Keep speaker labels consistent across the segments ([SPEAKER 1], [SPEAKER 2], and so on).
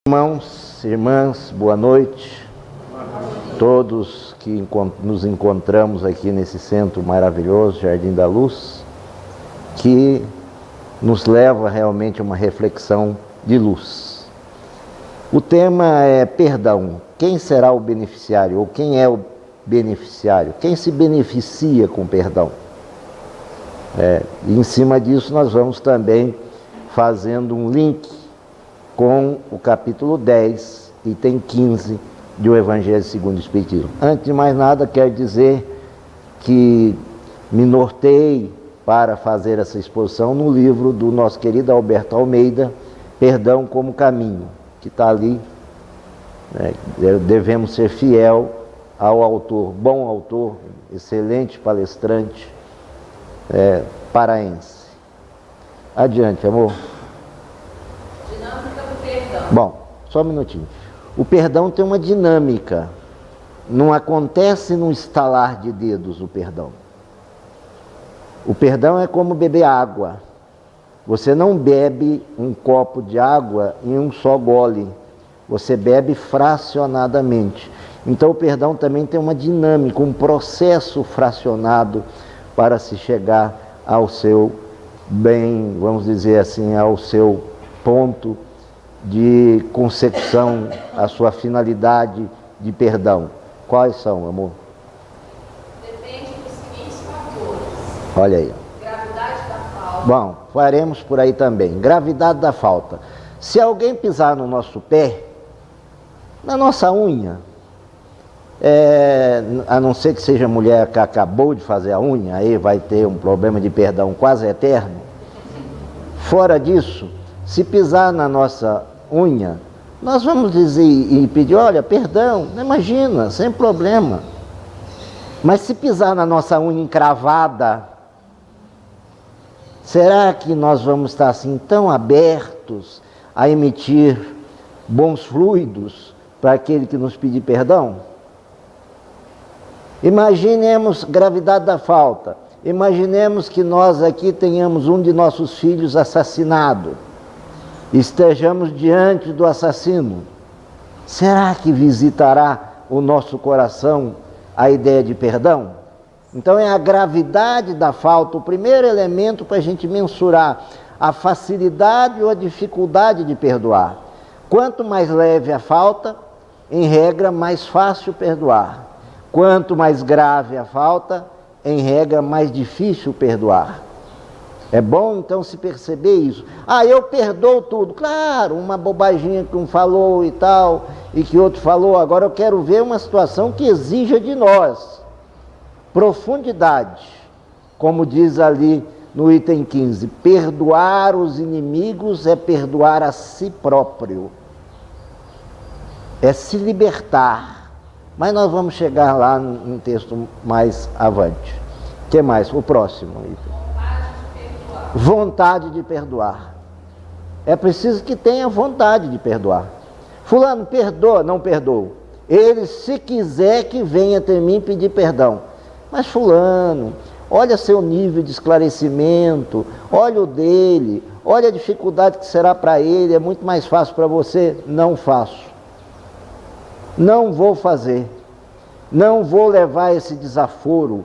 [SPEAKER 1] Irmãos, irmãs, boa noite. Todos que nos encontramos aqui nesse centro maravilhoso, Jardim da Luz, que nos leva realmente a uma reflexão de luz. O tema é perdão. Quem será o beneficiário? Ou quem é o beneficiário? Quem se beneficia com perdão? E em cima disso nós vamos também fazendo um link com o capítulo 10, item 15 do Evangelho segundo o Espiritismo. Antes de mais nada, quero dizer que me nortei para fazer essa exposição no livro do nosso querido Alberto Almeida, Perdão como Caminho, que está ali. Devemos ser fiel ao autor, bom autor, excelente palestrante, paraense. Adiante, amor. Bom, só um minutinho. O perdão tem uma dinâmica. Não acontece num estalar de dedos o perdão. O perdão é como beber água. Você não bebe um copo de água em um só gole. Você bebe fracionadamente. Então o perdão também tem uma dinâmica, um processo fracionado para se chegar ao seu bem, vamos dizer assim, ao seu ponto de concepção, a sua finalidade de perdão. Quais são, amor?
[SPEAKER 2] Depende dos seguintes fatores.
[SPEAKER 1] Olha aí.
[SPEAKER 2] Gravidade da falta.
[SPEAKER 1] Bom, faremos por aí também. Gravidade da falta. Se alguém pisar no nosso pé, na nossa unha, a não ser que seja mulher que acabou de fazer a unha, aí vai ter um problema de perdão quase eterno. Fora disso, se pisar na nossa unha, nós vamos dizer e pedir, olha, perdão, imagina, sem problema. Mas se pisar na nossa unha encravada, será que nós vamos estar assim tão abertos a emitir bons fluidos para aquele que nos pedir perdão? Imaginemos gravidade da falta. Imaginemos que nós aqui tenhamos um de nossos filhos assassinado. Estejamos diante do assassino. Será que visitará o nosso coração a ideia de perdão? Então é a gravidade da falta o primeiro elemento para a gente mensurar a facilidade ou a dificuldade de perdoar. Quanto mais leve a falta, em regra, mais fácil perdoar. Quanto mais grave a falta, em regra, mais difícil perdoar. É bom, então, se perceber isso. Eu perdoo tudo. Claro, uma bobaginha que um falou e tal, e que outro falou. Agora eu quero ver uma situação que exija de nós profundidade. Como diz ali no item 15, perdoar os inimigos é perdoar a si próprio. É se libertar. Mas nós vamos chegar lá num texto mais avante. O que mais? O próximo item. Vontade de perdoar. É preciso que tenha vontade de perdoar. Fulano, perdoa, não perdoa. Ele, se quiser, que venha até mim pedir perdão. Mas fulano, olha seu nível de esclarecimento, olha o dele, olha a dificuldade que será para ele, é muito mais fácil para você. Não faço. Não vou fazer. Não vou levar esse desaforo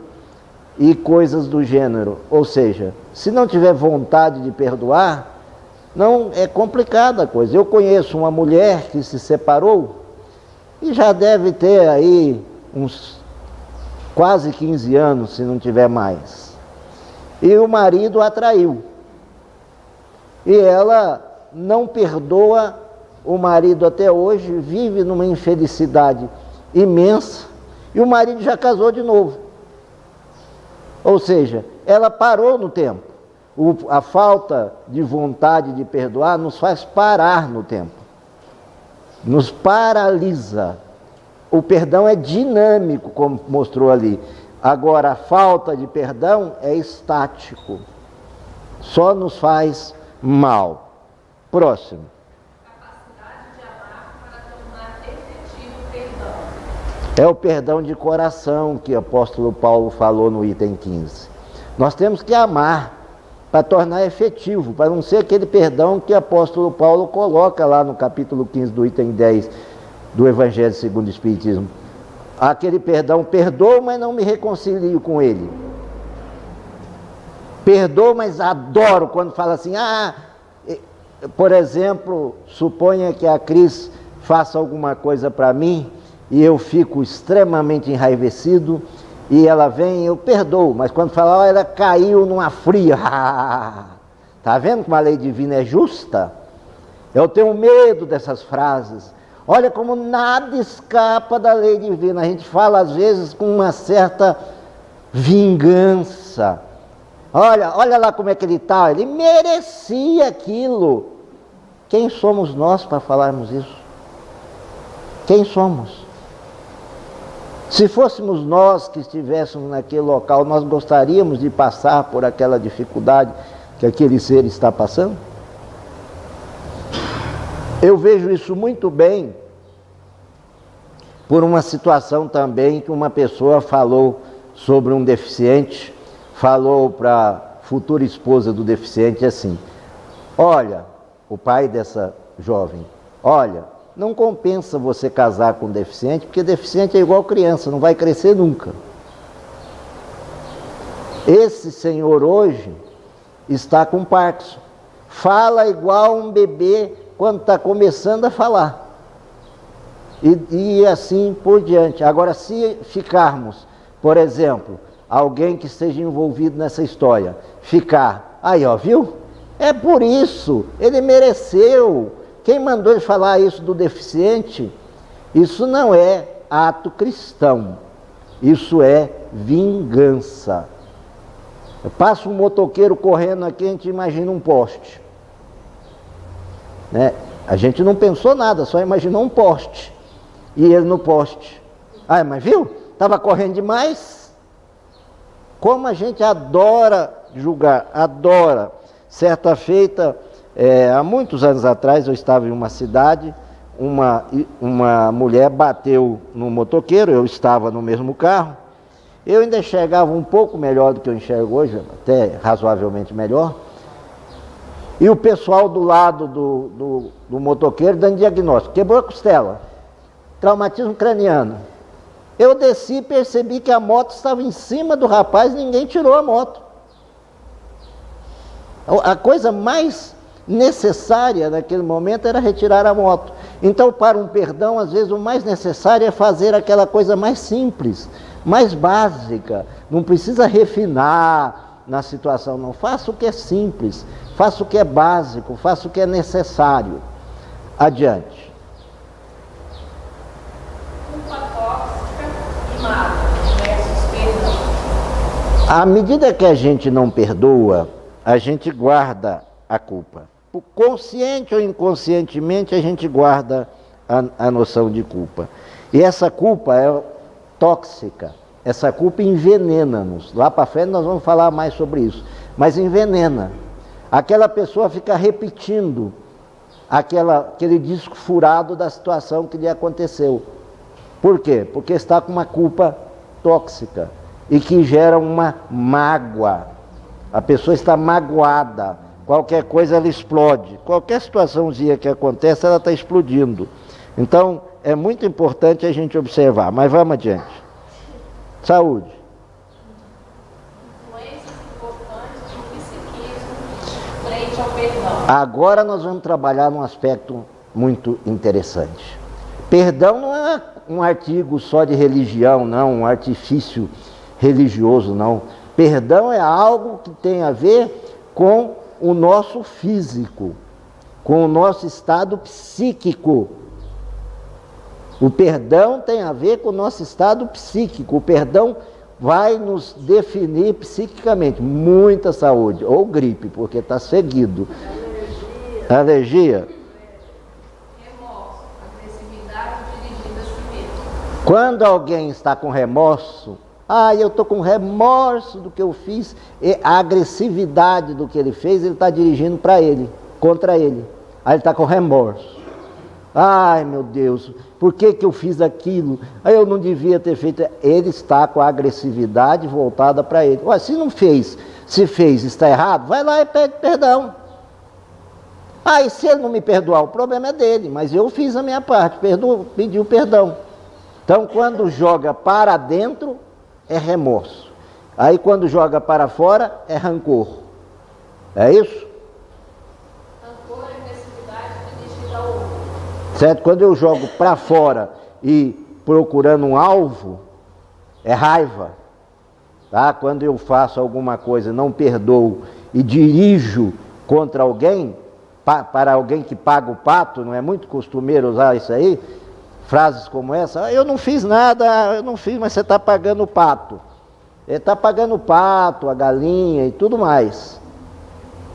[SPEAKER 1] e coisas do gênero. Ou seja, se não tiver vontade de perdoar, não é complicada a coisa. Eu conheço uma mulher que se separou e já deve ter aí uns quase 15 anos, se não tiver mais. E o marido a traiu. E ela não perdoa o marido até hoje, vive numa infelicidade imensa, e o marido já casou de novo. Ou seja, ela parou no tempo. A falta de vontade de perdoar nos faz parar no tempo. Nos paralisa. O perdão é dinâmico, como mostrou ali. Agora, a falta de perdão é estático. Só nos faz mal. Próximo.
[SPEAKER 2] Capacidade de amar para tornar efetivo o perdão.
[SPEAKER 1] É o perdão de coração que o apóstolo Paulo falou no item 15. Nós temos que amar para tornar efetivo, para não ser aquele perdão que o apóstolo Paulo coloca lá no capítulo 15 do item 10 do Evangelho segundo o Espiritismo. Aquele perdão, perdoo, mas não me reconcilio com ele. Perdoo, mas adoro quando fala assim, por exemplo, suponha que a Cris faça alguma coisa para mim e eu fico extremamente enraivecido e ela vem, eu perdoo, mas quando fala, ela caiu numa fria. Tá vendo como a lei divina é justa? Eu tenho medo dessas frases. Olha como nada escapa da lei divina. A gente fala às vezes com uma certa vingança. Olha lá como é que ele está, ele merecia aquilo. Quem somos nós para falarmos isso? Quem somos? Se fôssemos nós que estivéssemos naquele local, nós gostaríamos de passar por aquela dificuldade que aquele ser está passando? Eu vejo isso muito bem por uma situação também que uma pessoa falou sobre um deficiente, falou para a futura esposa do deficiente assim, olha, o pai dessa jovem, olha, não compensa você casar com um deficiente, porque deficiente é igual criança, não vai crescer nunca. Esse senhor hoje está com Parkinson, fala igual um bebê quando está começando a falar. E assim por diante. Agora, se ficarmos, por exemplo, alguém que esteja envolvido nessa história, ficar, aí ó, viu? É por isso, ele mereceu. Quem mandou ele falar isso do deficiente? Isso não é ato cristão, isso é vingança. Passa um motoqueiro correndo aqui, a gente imagina um poste, né? A gente não pensou nada, só imaginou um poste, e ele no poste. Mas viu? Estava correndo demais. Como a gente adora julgar, adora. Certa feita, há muitos anos atrás, eu estava em uma cidade, uma mulher bateu no motoqueiro, eu estava no mesmo carro, eu ainda enxergava um pouco melhor do que eu enxergo hoje, até razoavelmente melhor, e o pessoal do lado do motoqueiro dando diagnóstico, quebrou a costela, traumatismo craniano. Eu desci e percebi que a moto estava em cima do rapaz e ninguém tirou a moto. A coisa mais necessária naquele momento era retirar a moto. Então, para um perdão, às vezes o mais necessário é fazer aquela coisa mais simples, mais básica. Não precisa refinar na situação, não. Faça o que é simples, faça o que é básico, faça o que é necessário. Adiante.
[SPEAKER 2] Culpa tóxica e mágoa versus perdão.
[SPEAKER 1] À medida que a gente não perdoa, a gente guarda a culpa. Consciente ou inconscientemente, a gente guarda a noção de culpa. E essa culpa é tóxica. Essa culpa envenena-nos. Lá para frente nós vamos falar mais sobre isso. Mas envenena. Aquela pessoa fica repetindo aquele disco furado da situação que lhe aconteceu. Por quê? Porque está com uma culpa tóxica e que gera uma mágoa. A pessoa está magoada, qualquer coisa ela explode, qualquer situaçãozinha que acontece ela está explodindo. Então é muito importante a gente observar, mas vamos adiante. Saúde.
[SPEAKER 2] Influências importantes do psiquismo frente ao perdão.
[SPEAKER 1] Agora nós vamos trabalhar num aspecto muito interessante. Perdão não é um artigo só de religião, não, um artifício religioso, não. Perdão é algo que tem a ver com o nosso físico, com o nosso estado psíquico. O perdão tem a ver com o nosso estado psíquico. O perdão vai nos definir psiquicamente. Muita saúde, ou gripe, porque está seguido. Alergia.
[SPEAKER 2] Remorso, agressividade dirigida a si mesmo.
[SPEAKER 1] Quando alguém está com remorso, eu estou com remorso do que eu fiz, e a agressividade do que ele fez, ele está dirigindo para ele, contra ele. Aí ele está com remorso. Ai meu Deus, por que eu fiz aquilo? Aí eu não devia ter feito. Ele está com a agressividade voltada para ele. Se não fez Se fez, está errado, vai lá e pede perdão. E se ele não me perdoar, o problema é dele, mas eu fiz a minha parte, pediu perdão. Então, quando joga para dentro, é remorso. Aí, quando joga para fora, é rancor. É isso?
[SPEAKER 2] Rancor é agressividade dirigida ao outro.
[SPEAKER 1] Certo? Quando eu jogo para fora e procurando um alvo, é raiva. Tá? Quando eu faço alguma coisa, não perdoo e dirijo contra alguém, para alguém que paga o pato, não é muito costumeiro usar isso aí? Frases como essa: eu não fiz nada, eu não fiz, mas você está pagando o pato. Ele está pagando o pato, a galinha e tudo mais.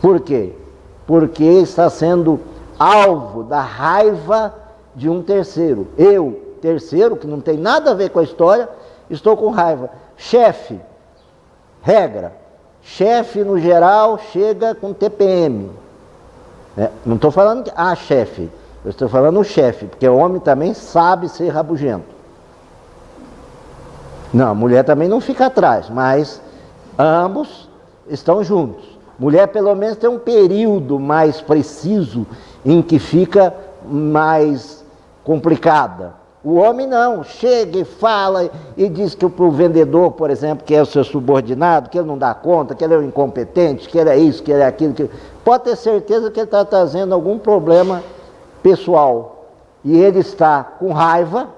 [SPEAKER 1] Por quê? Porque está sendo alvo da raiva de um terceiro. Eu, terceiro, que não tem nada a ver com a história, estou com raiva. Chefe, regra, chefe no geral chega com TPM. Não estou falando que chefe, eu estou falando o chefe, porque o homem também sabe ser rabugento. Não, a mulher também não fica atrás, mas ambos estão juntos. Mulher pelo menos tem um período mais preciso em que fica mais complicada. O homem não, chega e fala e diz que para o vendedor, por exemplo, que é o seu subordinado, que ele não dá conta, que ele é um incompetente, que ele é isso, que ele é aquilo, que... Pode ter certeza que ele está trazendo algum problema pessoal. E ele está com raiva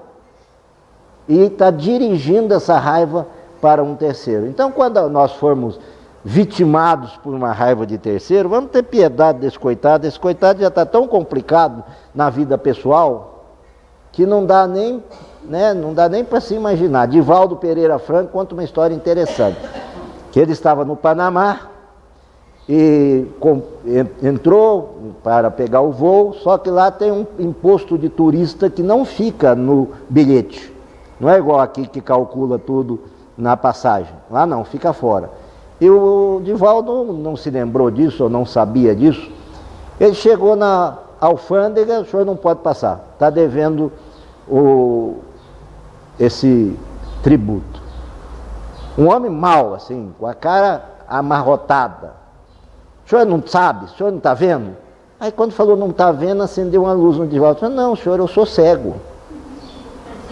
[SPEAKER 1] e está dirigindo essa raiva para um terceiro. Então, quando nós formos vitimados por uma raiva de terceiro, vamos ter piedade desse coitado. Esse coitado já está tão complicado na vida pessoal que não dá nem para se imaginar. Divaldo Pereira Franco conta uma história interessante, que ele estava no Panamá e entrou para pegar o voo, só que lá tem um imposto de turista que não fica no bilhete. Não é igual aqui que calcula tudo na passagem. Lá não, fica fora. E o Divaldo não se lembrou disso, ou não sabia disso. Ele chegou na alfândega: o senhor não pode passar, está devendo esse tributo. Um homem mau, assim, com a cara amarrotada. O senhor não sabe? O senhor não está vendo? Aí quando falou não está vendo, acendeu uma luz no Divaldo. Falei: não, senhor, eu sou cego.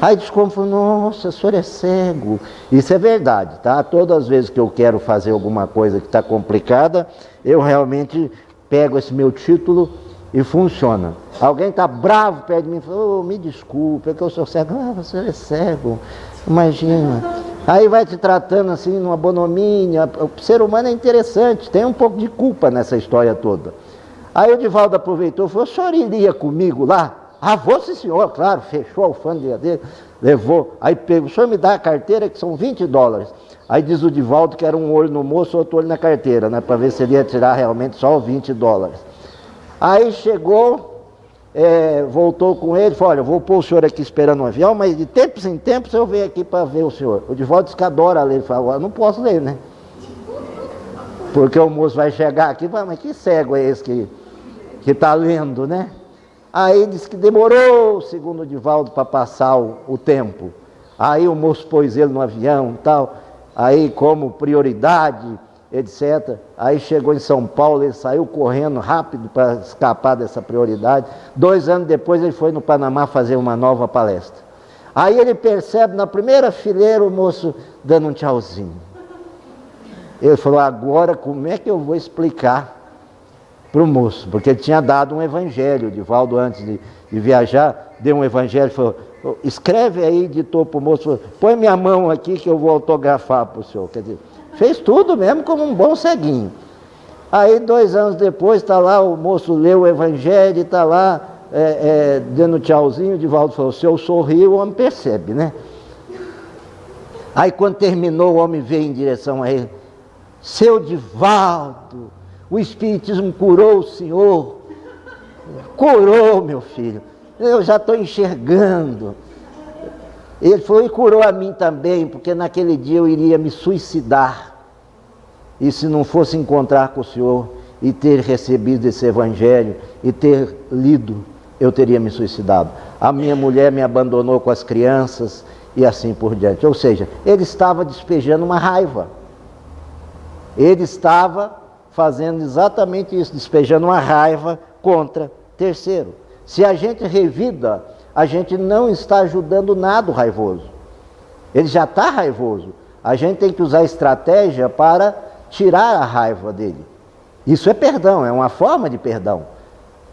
[SPEAKER 1] Aí desconfiou: nossa, o senhor é cego. Isso é verdade, tá? Todas as vezes que eu quero fazer alguma coisa que está complicada, eu realmente pego esse meu título e funciona. Alguém está bravo perto de mim e fala: me desculpe, é que eu sou cego. O senhor é cego, imagina. Aí vai te tratando assim, numa bonomia. O ser humano é interessante, tem um pouco de culpa nessa história toda. Aí o Divaldo aproveitou e falou: o senhor iria comigo lá? Vou sim, senhor, claro. Fechou a alfândega dele, levou. Aí pegou: o senhor me dá a carteira, que são $20. Aí diz o Divaldo que era um olho no moço, outro olho na carteira, né, para ver se ele ia tirar realmente só os $20. Aí chegou, voltou com ele, falou: olha, eu vou pôr o senhor aqui esperando um avião, mas de tempos em tempos eu venho aqui para ver o senhor. O Divaldo disse que adora ler. Ele falou: agora não posso ler, né? Porque o moço vai chegar aqui e fala: mas que cego é esse que está lendo, né? Aí disse que demorou, segundo o Divaldo, para passar o tempo. Aí o moço pôs ele no avião e tal, aí como prioridade, etc. Aí chegou em São Paulo, ele saiu correndo rápido para escapar dessa prioridade. 2 anos depois ele foi no Panamá fazer uma nova palestra. Aí ele percebe na primeira fileira o moço dando um tchauzinho. Ele falou: agora como é que eu vou explicar para o moço? Porque ele tinha dado um evangelho. O Divaldo, antes de viajar, deu um evangelho, falou: escreve aí, ditou para o moço, falou: põe minha mão aqui que eu vou autografar para o senhor. Quer dizer, fez tudo mesmo como um bom ceguinho. Aí 2 anos depois está lá, o moço leu o evangelho, está lá dando tchauzinho. O Divaldo falou: se eu sorrir, o homem percebe, né? Aí quando terminou, o homem veio em direção a ele: seu Divaldo, o Espiritismo curou o senhor. Curou, meu filho, eu já estou enxergando. Ele foi e curou a mim também, porque naquele dia eu iria me suicidar. E se não fosse encontrar com o senhor e ter recebido esse evangelho e ter lido, eu teria me suicidado. A minha mulher me abandonou com as crianças e assim por diante. Ou seja, ele estava despejando uma raiva. Ele estava fazendo exatamente isso, despejando uma raiva contra terceiro. Se a gente revida, a gente não está ajudando nada o raivoso. Ele já está raivoso. A gente tem que usar estratégia para tirar a raiva dele. Isso é perdão, é uma forma de perdão.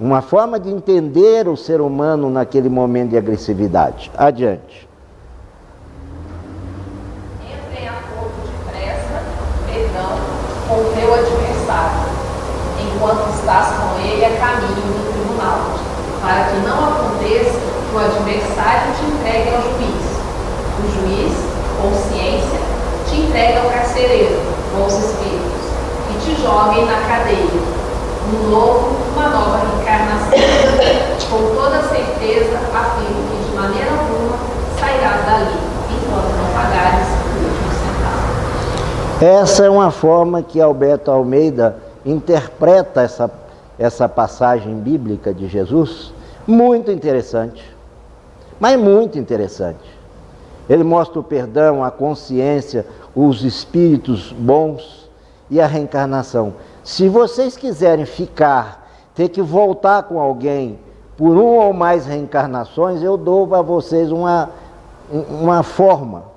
[SPEAKER 1] Uma forma de entender o ser humano naquele momento de agressividade. Adiante.
[SPEAKER 2] Entre em acordo depressa, perdão, com o teu adversário, enquanto estás com ele a caminho do tribunal, para que não aconteça que o adversário te entregue ao juiz. O juiz, com ciência, te entregue ao carcereiro, com os espíritos, e te joguem na cadeia. Uma nova reencarnação. Com toda certeza, afirmo que de maneira alguma sairás dali, enquanto não pagares o último centavo.
[SPEAKER 1] Essa é uma forma que Alberto Almeida interpreta essa passagem bíblica de Jesus, muito interessante, mas muito interessante. Ele mostra o perdão, a consciência, os espíritos bons e a reencarnação. Se vocês quiserem ter que voltar com alguém por uma ou mais reencarnações, eu dou para vocês uma fórmula.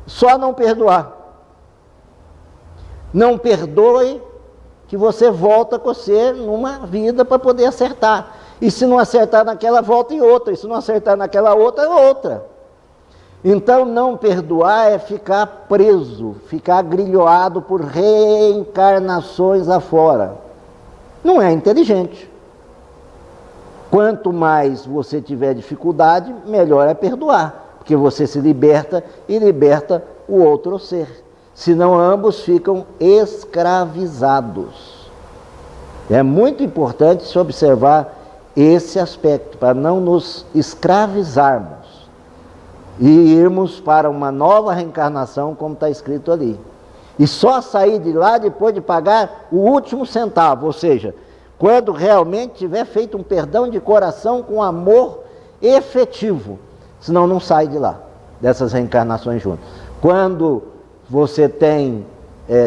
[SPEAKER 1] Só não perdoar. Não perdoe que você volta com você numa vida para poder acertar. E se não acertar naquela, volta em outra. E se não acertar naquela outra, outra. Então, não perdoar é ficar preso, ficar agrilhoado por reencarnações afora. Não é inteligente. Quanto mais você tiver dificuldade, melhor é perdoar, porque você se liberta e liberta o outro ser. Senão ambos ficam escravizados. É muito importante se observar esse aspecto, para não nos escravizarmos e irmos para uma nova reencarnação, como está escrito ali. E só sair de lá depois de pagar o último centavo, ou seja, quando realmente tiver feito um perdão de coração com amor efetivo, senão não sai de lá, dessas reencarnações juntas. Quando você tem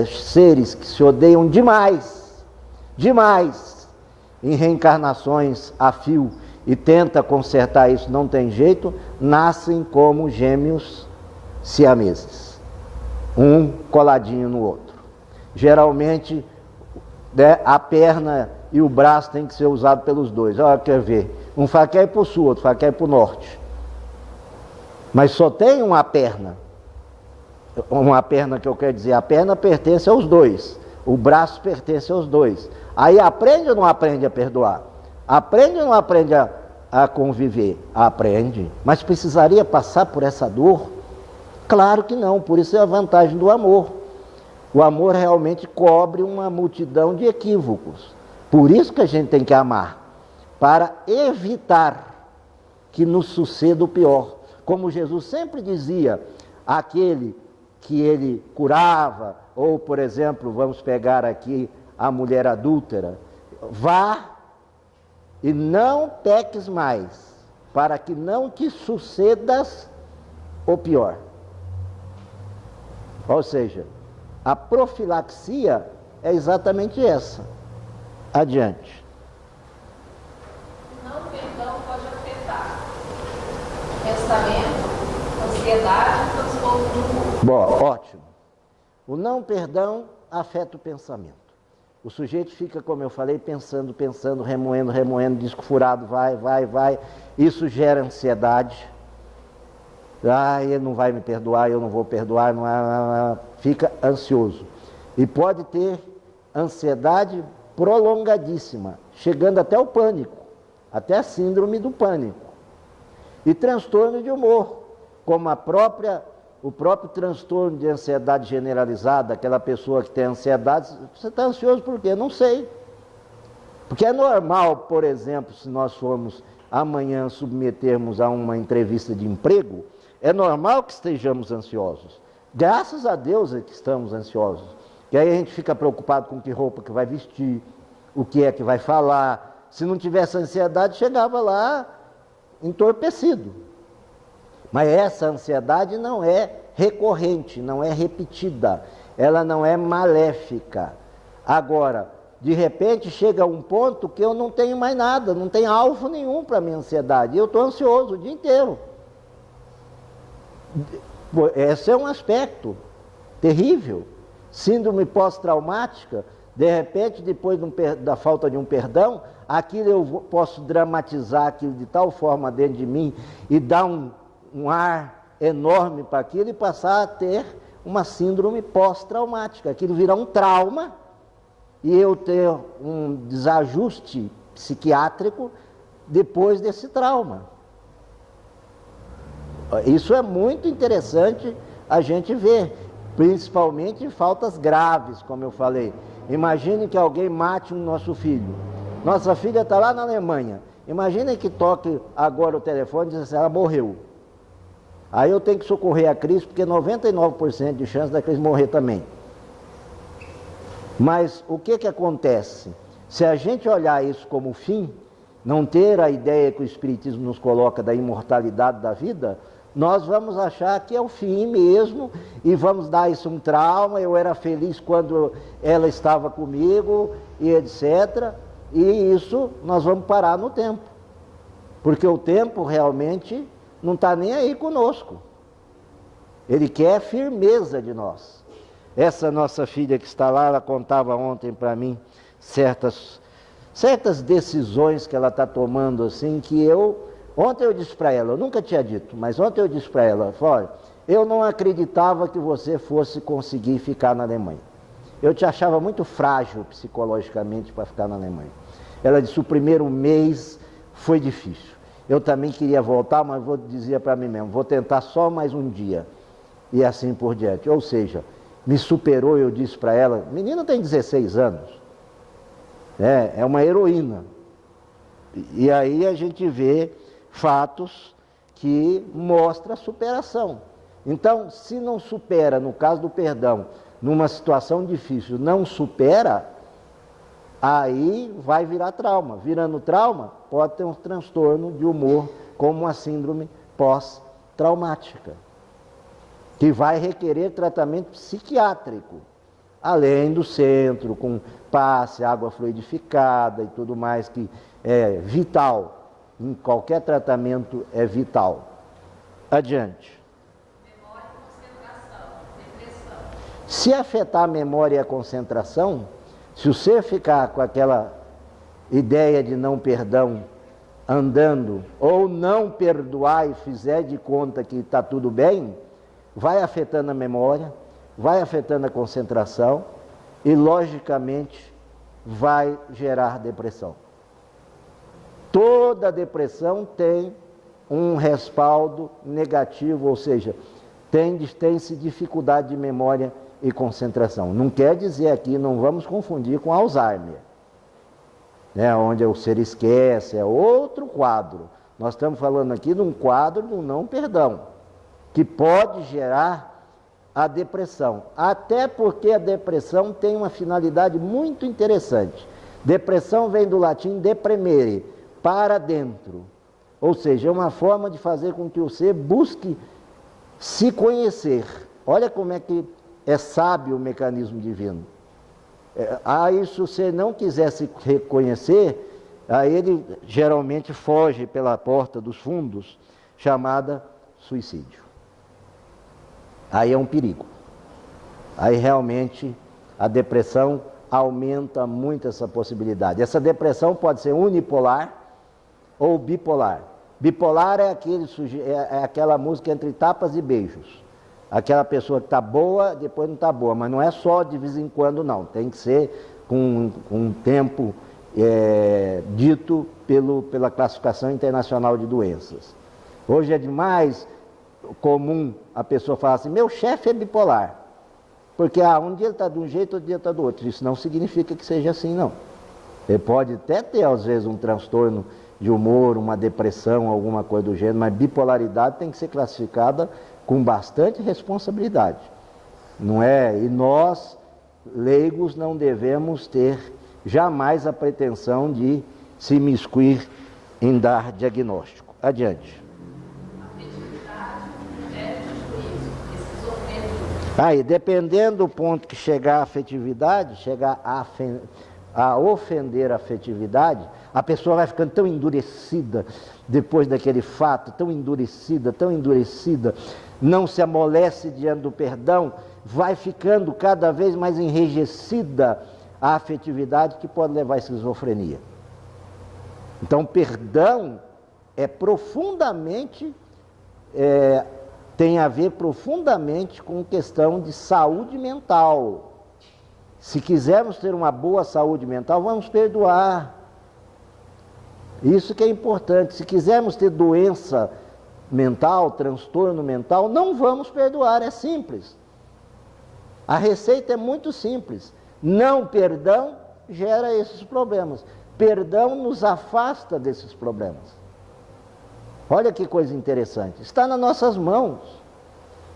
[SPEAKER 1] seres que se odeiam demais, em reencarnações a fio, e tenta consertar isso, não tem jeito, nascem como gêmeos siameses, um coladinho no outro. Geralmente, a perna e o braço tem que ser usado pelos dois. Olha, quer ver, um fala que é para o sul, outro fala que é para o norte, mas só tem uma perna que eu quero dizer, a perna pertence aos dois, o braço pertence aos dois. Aí aprende ou não aprende a perdoar? Aprende ou não aprende a conviver? Aprende. Mas precisaria passar por essa dor? Claro que não, por isso é a vantagem do amor. O amor realmente cobre uma multidão de equívocos. Por isso que a gente tem que amar, para evitar que nos suceda o pior. Como Jesus sempre dizia, aquele que ele curava, ou por exemplo, vamos pegar aqui a mulher adúltera, vá e não peques mais, para que não te sucedas o pior. Ou seja, a profilaxia é exatamente essa. Adiante.
[SPEAKER 2] Não perdão pode afetar pensamento, ansiedade, transtorno do humor.
[SPEAKER 1] Bom, ótimo. O não perdão afeta o pensamento. O sujeito fica, como eu falei, pensando, remoendo, disco furado, vai. Isso gera ansiedade. Ele não vai me perdoar, eu não vou perdoar, fica ansioso. E pode ter ansiedade prolongadíssima, chegando até o pânico, até a síndrome do pânico. E transtorno de humor, como o próprio transtorno de ansiedade generalizada, aquela pessoa que tem ansiedade, você está ansioso por quê? Não sei. Porque é normal, por exemplo, se nós formos amanhã submetermos a uma entrevista de emprego, é normal que estejamos ansiosos. Graças a Deus é que estamos ansiosos. E aí a gente fica preocupado com que roupa que vai vestir, o que é que vai falar. Se não tivesse ansiedade, chegava lá entorpecido. Mas essa ansiedade não é recorrente, não é repetida, ela não é maléfica. Agora, de repente chega um ponto que eu não tenho mais nada, não tenho alvo nenhum para minha ansiedade, eu estou ansioso o dia inteiro. Esse é um aspecto terrível. Síndrome pós-traumática, de repente, depois da falta de um perdão, aquilo eu posso dramatizar aquilo de tal forma dentro de mim e dar um ar enorme para aquilo e passar a ter uma síndrome pós-traumática. Aquilo virar um trauma e eu ter um desajuste psiquiátrico depois desse trauma. Isso é muito interessante a gente ver, principalmente em faltas graves, como eu falei. Imagine que alguém mate um nosso filho. Nossa filha está lá na Alemanha. Imagine que toque agora o telefone e diz assim, ela morreu. Aí eu tenho que socorrer a Cris, porque 99% de chance da Cris morrer também. Mas o que acontece? Se a gente olhar isso como fim, não ter a ideia que o Espiritismo nos coloca da imortalidade da vida, nós vamos achar que é o fim mesmo e vamos dar isso um trauma. Eu era feliz quando ela estava comigo e etc. E isso nós vamos parar no tempo, porque o tempo realmente não está nem aí conosco. Ele quer firmeza de nós. Essa nossa filha que está lá, ela contava ontem para mim certas decisões que ela está tomando assim, que ontem eu disse para ela, eu nunca tinha dito, mas ontem eu disse para ela, olha, eu não acreditava que você fosse conseguir ficar na Alemanha. Eu te achava muito frágil psicologicamente para ficar na Alemanha. Ela disse, o primeiro mês foi difícil. Eu também queria voltar, mas dizia para mim mesmo, vou tentar só mais um dia. E assim por diante. Ou seja, me superou, eu disse para ela, menina tem 16 anos, é uma heroína. E aí a gente vê fatos que mostram a superação. Então, se não supera, no caso do perdão, numa situação difícil, não supera, aí vai virar trauma. Virando trauma, pode ter um transtorno de humor, como uma síndrome pós-traumática, que vai requerer tratamento psiquiátrico, além do centro, com passe, água fluidificada e tudo mais, que é vital. Em qualquer tratamento é vital. Adiante.
[SPEAKER 2] Memória e concentração, depressão.
[SPEAKER 1] Se afetar a memória e a concentração, se o ser ficar com aquela ideia de não perdão andando, ou não perdoar e fizer de conta que está tudo bem, vai afetando a memória, vai afetando a concentração e, logicamente, vai gerar depressão. Toda depressão tem um respaldo negativo, ou seja, tem-se dificuldade de memória e concentração. Não quer dizer aqui, não vamos confundir com Alzheimer, onde o ser esquece, é outro quadro. Nós estamos falando aqui de um quadro do não perdão, que pode gerar a depressão. Até porque a depressão tem uma finalidade muito interessante. Depressão vem do latim depremere, para dentro. Ou seja, é uma forma de fazer com que o ser busque se conhecer. Olha como é que é sábio o mecanismo divino. Aí, se você não quiser se reconhecer, aí ele geralmente foge pela porta dos fundos, chamada suicídio. Aí é um perigo. Aí realmente a depressão aumenta muito essa possibilidade. Essa depressão pode ser unipolar ou bipolar. Bipolar é aquela música entre tapas e beijos. Aquela pessoa que está boa, depois não está boa. Mas não é só de vez em quando, não. Tem que ser com um tempo dito pela classificação internacional de doenças. Hoje é demais comum a pessoa falar assim, meu chefe é bipolar. Porque um dia ele está de um jeito, outro dia está do outro. Isso não significa que seja assim, não. Ele pode até ter, às vezes, um transtorno de humor, uma depressão, alguma coisa do gênero, mas bipolaridade tem que ser classificada com bastante responsabilidade. Não é? E nós, leigos, não devemos ter jamais a pretensão de se imiscuir em dar diagnóstico. Adiante.
[SPEAKER 2] Afetividade, juízo, esquizofrenia.
[SPEAKER 1] Aí, dependendo do ponto que chegar a afetividade, chegar a ofender a afetividade, a pessoa vai ficando tão endurecida depois daquele fato, tão endurecida, não se amolece diante do perdão, vai ficando cada vez mais enrijecida a afetividade, que pode levar à esquizofrenia. Então, perdão é profundamente, tem a ver profundamente com questão de saúde mental. Se quisermos ter uma boa saúde mental, vamos perdoar. Isso que é importante. Se quisermos ter doença mental, transtorno mental, não vamos perdoar, é simples. A receita é muito simples. Não perdão gera esses problemas. Perdão nos afasta desses problemas. Olha que coisa interessante. Está nas nossas mãos.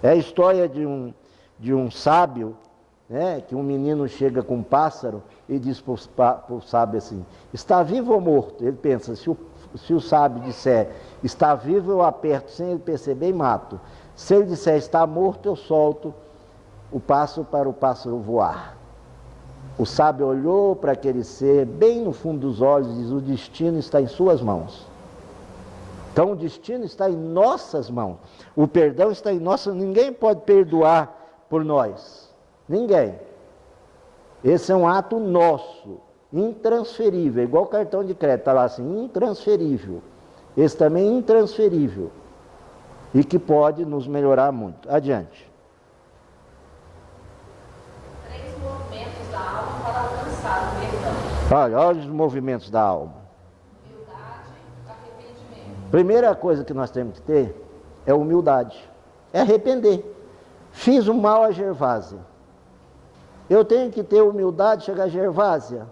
[SPEAKER 1] É a história de um sábio, né, que um menino chega com um pássaro e diz para o sábio assim: está vivo ou morto? Ele pensa, se o sábio disser está vivo, eu aperto sem ele perceber e mato. Se ele disser está morto, eu solto o pássaro para o pássaro voar. O sábio olhou para aquele ser bem no fundo dos olhos e diz: o destino está em suas mãos. Então o destino está em nossas mãos. O perdão está em nossas. Ninguém pode perdoar por nós. Ninguém. Esse é um ato nosso, intransferível, igual cartão de crédito, está lá assim, intransferível. Esse também é intransferível e que pode nos melhorar muito. Adiante.
[SPEAKER 2] 3 movimentos da alma para alcançar o perdão.
[SPEAKER 1] Olha os movimentos da alma.
[SPEAKER 2] Humildade, arrependimento.
[SPEAKER 1] Primeira coisa que nós temos que ter é humildade, é arrepender. Fiz um mal a Gervásia. Eu tenho que ter humildade, chegar a Gervásia,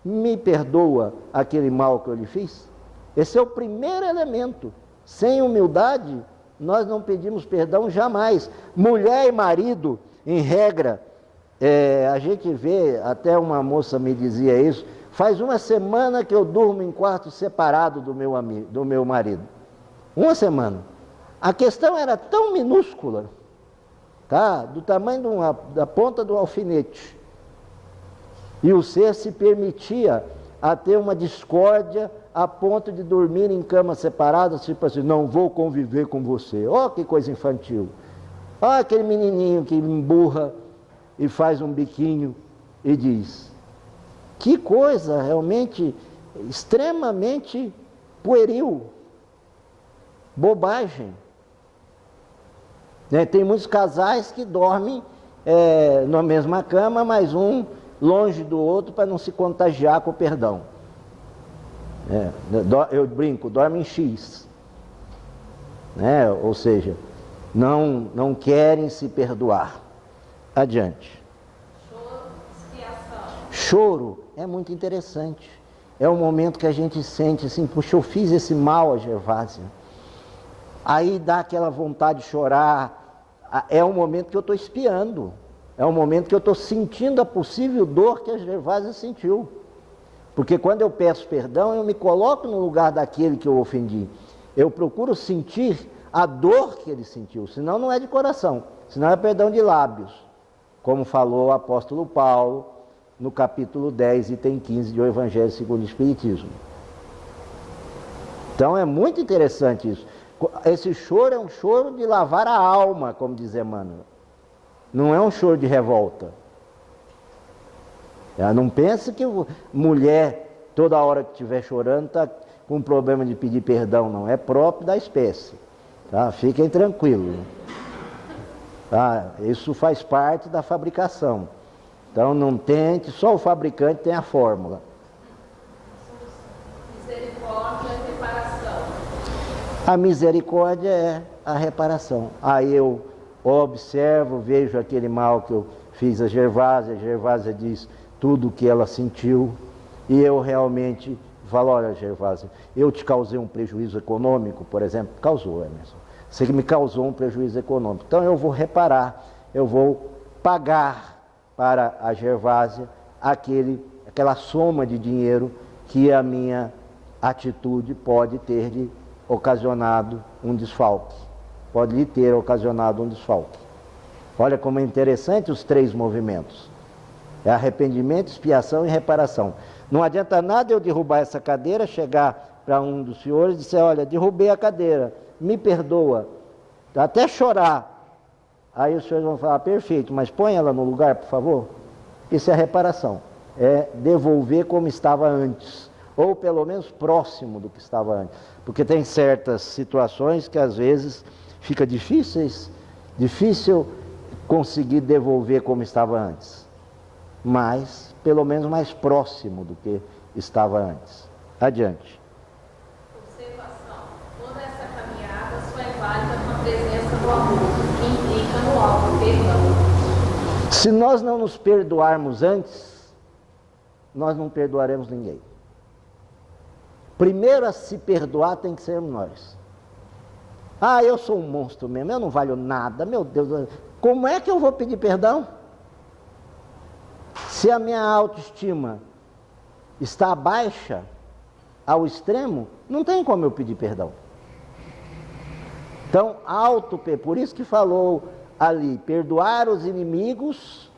[SPEAKER 1] me perdoa aquele mal que eu lhe fiz? Esse é o primeiro elemento. Sem humildade, nós não pedimos perdão jamais. Mulher e marido, em regra, a gente vê, até uma moça me dizia isso, faz uma semana que eu durmo em quarto separado do meu marido. Uma semana. A questão era tão minúscula, tá? Do tamanho da ponta do alfinete. E o ser se permitia a ter uma discórdia a ponto de dormir em camas separadas, tipo assim, não vou conviver com você. Ó, que coisa infantil. Ó, aquele menininho que emburra e faz um biquinho e diz. Que coisa realmente extremamente pueril. Bobagem. Tem muitos casais que dormem na mesma cama, mas um longe do outro para não se contagiar com o perdão. Eu brinco, dorme em X. Ou seja, não querem se perdoar. Adiante.
[SPEAKER 2] Choro, expiação.
[SPEAKER 1] Choro é muito interessante. É o momento que a gente sente assim, puxa, eu fiz esse mal a Gervásia. Aí dá aquela vontade de chorar. É o momento que eu estou expiando. É o momento que eu estou sentindo a possível dor que a Gervásia sentiu. Porque quando eu peço perdão, eu me coloco no lugar daquele que eu ofendi. Eu procuro sentir a dor que ele sentiu. Senão não é de coração. Senão é perdão de lábios. Como falou o apóstolo Paulo no capítulo 10, item 15 do Evangelho segundo o Espiritismo. Então é muito interessante isso. Esse choro é um choro de lavar a alma, como diz Emmanuel. Não é um choro de revolta. Não pense que mulher, toda hora que estiver chorando, está com problema de pedir perdão, não. É próprio da espécie. Tá? Fiquem tranquilos. Tá? Isso faz parte da fabricação. Então não tente, só o fabricante tem a fórmula.
[SPEAKER 2] Misericórdia e reparação.
[SPEAKER 1] A misericórdia é a reparação. Aí eu observo, vejo aquele mal que eu fiz a Gervásia diz tudo o que ela sentiu, e eu realmente falo, olha Gervásia, eu te causei um prejuízo econômico, por exemplo, causou, Emerson, você me causou um prejuízo econômico, então eu vou reparar, eu vou pagar para a Gervásia aquela soma de dinheiro que a minha atitude pode ter lhe ocasionado um desfalque. Pode lhe ter ocasionado um desfalque. Olha como é interessante os 3 movimentos. É arrependimento, expiação e reparação. Não adianta nada eu derrubar essa cadeira, chegar para um dos senhores e dizer, olha, derrubei a cadeira, me perdoa, até chorar. Aí os senhores vão falar, perfeito, mas põe ela no lugar, por favor. Isso é reparação, é devolver como estava antes, ou pelo menos próximo do que estava antes. Porque tem certas situações que às vezes fica difícil conseguir devolver como estava antes, mas pelo menos mais próximo do que estava antes. Adiante.
[SPEAKER 2] Observação. Toda essa caminhada só é válida com a presença do amor, que implica no auto-perdão.
[SPEAKER 1] Se nós não nos perdoarmos antes, nós não perdoaremos ninguém. Primeiro a se perdoar tem que ser nós. Ah, eu sou um monstro mesmo, eu não valho nada, meu Deus, como é que eu vou pedir perdão? Se a minha autoestima está baixa ao extremo, não tem como eu pedir perdão. Então, por isso que falou ali, perdoar os inimigos,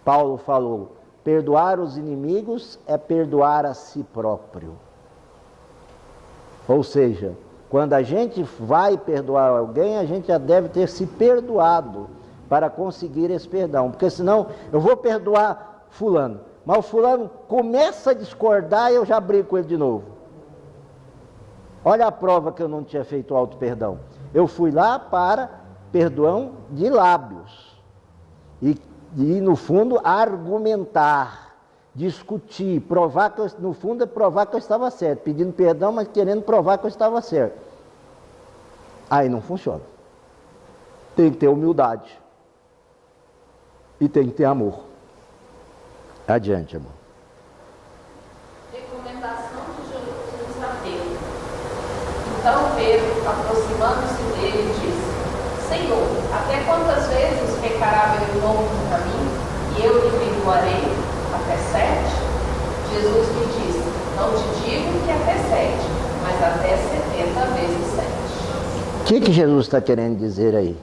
[SPEAKER 1] Paulo falou, perdoar os inimigos é perdoar a si próprio. Ou seja, quando a gente vai perdoar alguém, a gente já deve ter se perdoado para conseguir esse perdão. Porque senão eu vou perdoar fulano, mas o fulano começa a discordar e eu já brigo com ele de novo. Olha a prova que eu não tinha feito auto-perdão. Eu fui lá para perdão de lábios. E no fundo, argumentar, discutir, provar que no fundo é provar que eu estava certo, pedindo perdão, mas querendo provar que eu estava certo. Aí não funciona. Tem que ter humildade e tem que ter amor. Adiante, amor.
[SPEAKER 2] Recomendação de Jesus a Pedro. Então Pedro, aproximando-se dele, disse: Senhor, até quantas vezes pecará meu irmão contra mim e eu lhe perdoarei? Até 7? Jesus lhe disse: Não te digo que até 7, mas até 70 vezes 7.
[SPEAKER 1] O que Jesus está querendo dizer aí?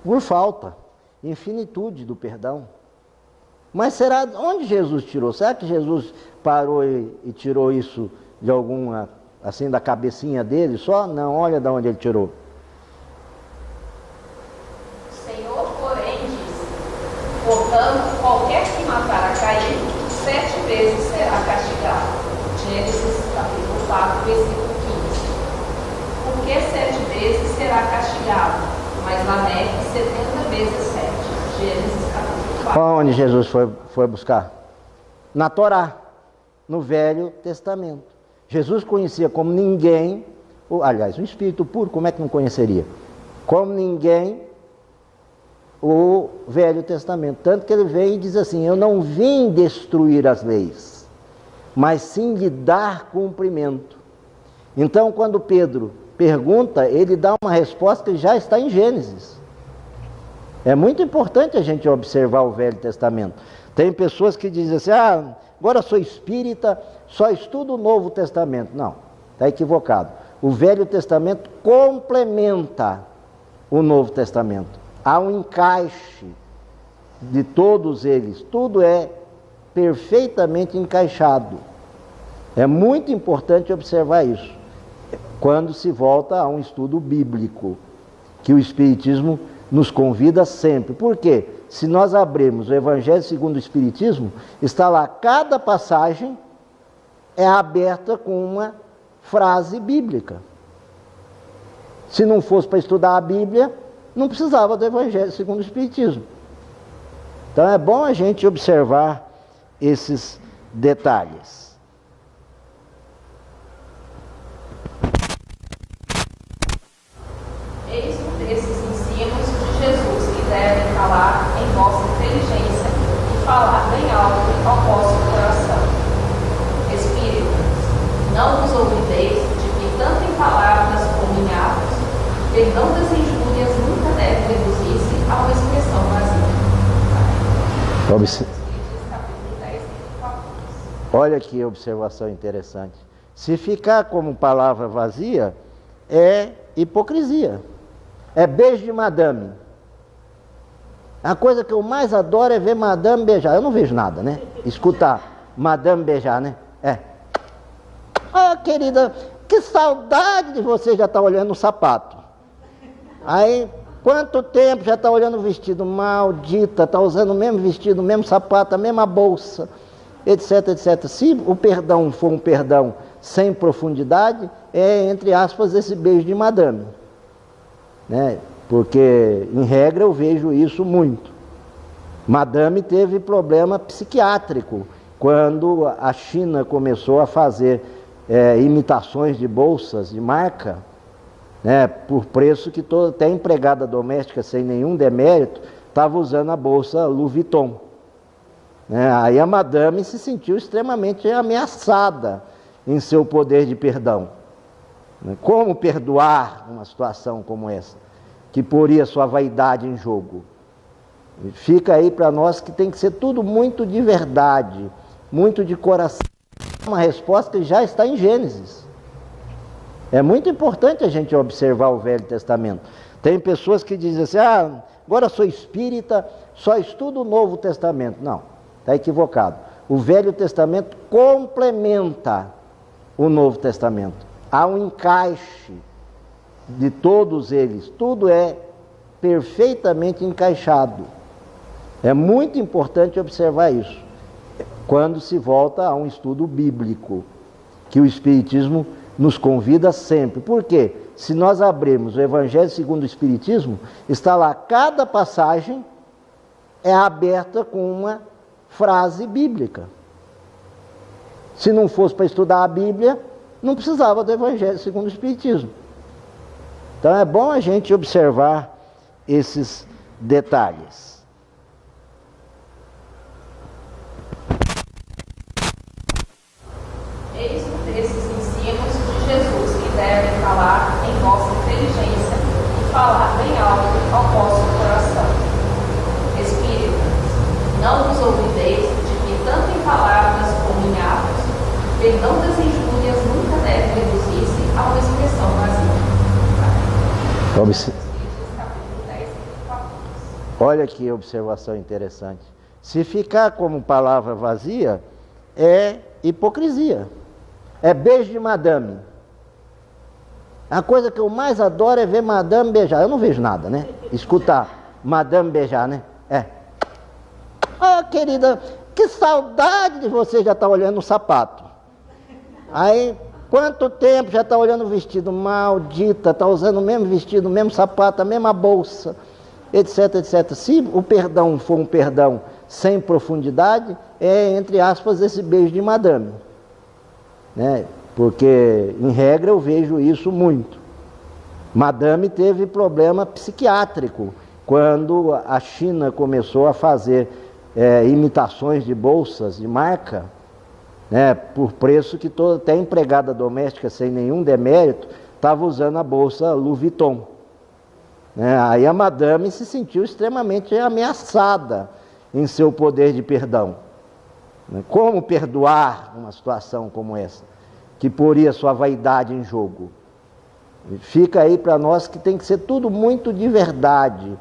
[SPEAKER 1] Por falta, infinitude do perdão. Mas será, onde Jesus tirou? Será que Jesus parou e tirou isso de alguma, assim, da cabecinha dele só? Não, olha de onde ele tirou.
[SPEAKER 2] O Senhor, porém, disse: Portanto, qualquer que matar a Caim, 7 vezes será castigado. Gênesis capítulo 4, versículo 15. Por que 7 vezes será castigado? Mas Lameque 70 vezes 7. Gênesis capítulo 4.
[SPEAKER 1] Onde Jesus foi buscar? Na Torá, no Velho Testamento. Jesus conhecia como ninguém, aliás, o Espírito puro, como é que não conheceria? Como ninguém o Velho Testamento. Tanto que ele vem e diz assim: eu não vim destruir as leis, mas sim lhe dar cumprimento. Então, quando Pedro pergunta, ele dá uma resposta que já está em Gênesis. É muito importante a gente observar o Velho Testamento. Tem pessoas que dizem assim: agora sou espírita, só estudo o Novo Testamento. Não, está equivocado. O Velho Testamento complementa o Novo Testamento. Há um encaixe de todos eles. Tudo é perfeitamente encaixado. É muito importante observar isso quando se volta a um estudo bíblico, que o Espiritismo nos convida sempre. Por quê? Se nós abrirmos o Evangelho segundo o Espiritismo, está lá, cada passagem é aberta com uma frase bíblica. Se não fosse para estudar a Bíblia, não precisava do Evangelho segundo o Espiritismo. Então é bom a gente observar esses detalhes.
[SPEAKER 2] Eis um desses ensinos de Jesus que devem falar em vossa inteligência e falar bem alto ao vosso coração. Espíritos, não vos olvideis de que tanto em palavras como em atos, perdão das injúrias nunca deve reduzir-se a uma expressão vazia.
[SPEAKER 1] Olha que observação interessante. Se ficar como palavra vazia, é hipocrisia. É beijo de madame. A coisa que eu mais adoro é ver madame beijar. Eu não vejo nada, né? Escutar madame beijar, né? É. Ah, querida, que saudade de você já estar olhando o sapato. Aí, quanto tempo já está olhando o vestido? Maldita, está usando o mesmo vestido, o mesmo sapato, a mesma bolsa, etc, etc. Se o perdão for um perdão sem profundidade, é, entre aspas, esse beijo de madame, né? Porque, em regra, eu vejo isso muito. Madame teve problema psiquiátrico quando a China começou a fazer imitações de bolsas de marca, né, por preço que até empregada doméstica, sem nenhum demérito, estava usando a bolsa Louis Vuitton. Né? Aí a madame se sentiu extremamente ameaçada em seu poder de perdão. Como perdoar uma situação como essa, que poria sua vaidade em jogo? Fica aí para nós que tem que ser tudo muito de verdade, muito de coração. Uma resposta que já está em Gênesis. É muito importante a gente observar o Velho Testamento. Tem pessoas que dizem assim, agora eu sou espírita, só estudo o Novo Testamento. Não, está equivocado. O Velho Testamento complementa o Novo Testamento. Há um encaixe de todos eles. Tudo é perfeitamente encaixado. É muito importante observar isso quando se volta a um estudo bíblico, que o Espiritismo nos convida sempre. Por quê? Se nós abrirmos o Evangelho segundo o Espiritismo, está lá, cada passagem é aberta com uma frase bíblica. Se não fosse para estudar a Bíblia, não precisava do Evangelho segundo o Espiritismo. Então é bom a gente observar esses detalhes.
[SPEAKER 2] Eis esses ensinos de Jesus que devem falar em vossa inteligência e falar bem alto ao vosso coração. Espíritas, não vos ouvideis de que tanto em palavras como em atos, perdão das injúrias nunca deve reduzir-se a uma expressão vazia.
[SPEAKER 1] Olha que observação interessante. Se ficar como palavra vazia, é hipocrisia. É beijo de madame. A coisa que eu mais adoro é ver madame beijar. Eu não vejo nada, né? Escutar madame beijar, né? É. Ah, querida, que saudade de você já estar olhando o sapato. Aí, quanto tempo já está olhando o vestido? Maldita, está usando o mesmo vestido, o mesmo sapato, a mesma bolsa, etc, etc. Se o perdão for um perdão sem profundidade, é, entre aspas, esse beijo de madame. Né? Porque, em regra, eu vejo isso muito. Madame teve problema psiquiátrico quando a China começou a fazer imitações de bolsas de marca, né, por preço que até empregada doméstica, sem nenhum demérito, estava usando a bolsa Louis Vuitton. Né? Aí a madame se sentiu extremamente ameaçada em seu poder de perdão. Como perdoar uma situação como essa, que poria sua vaidade em jogo? Fica aí para nós que tem que ser tudo muito de verdade.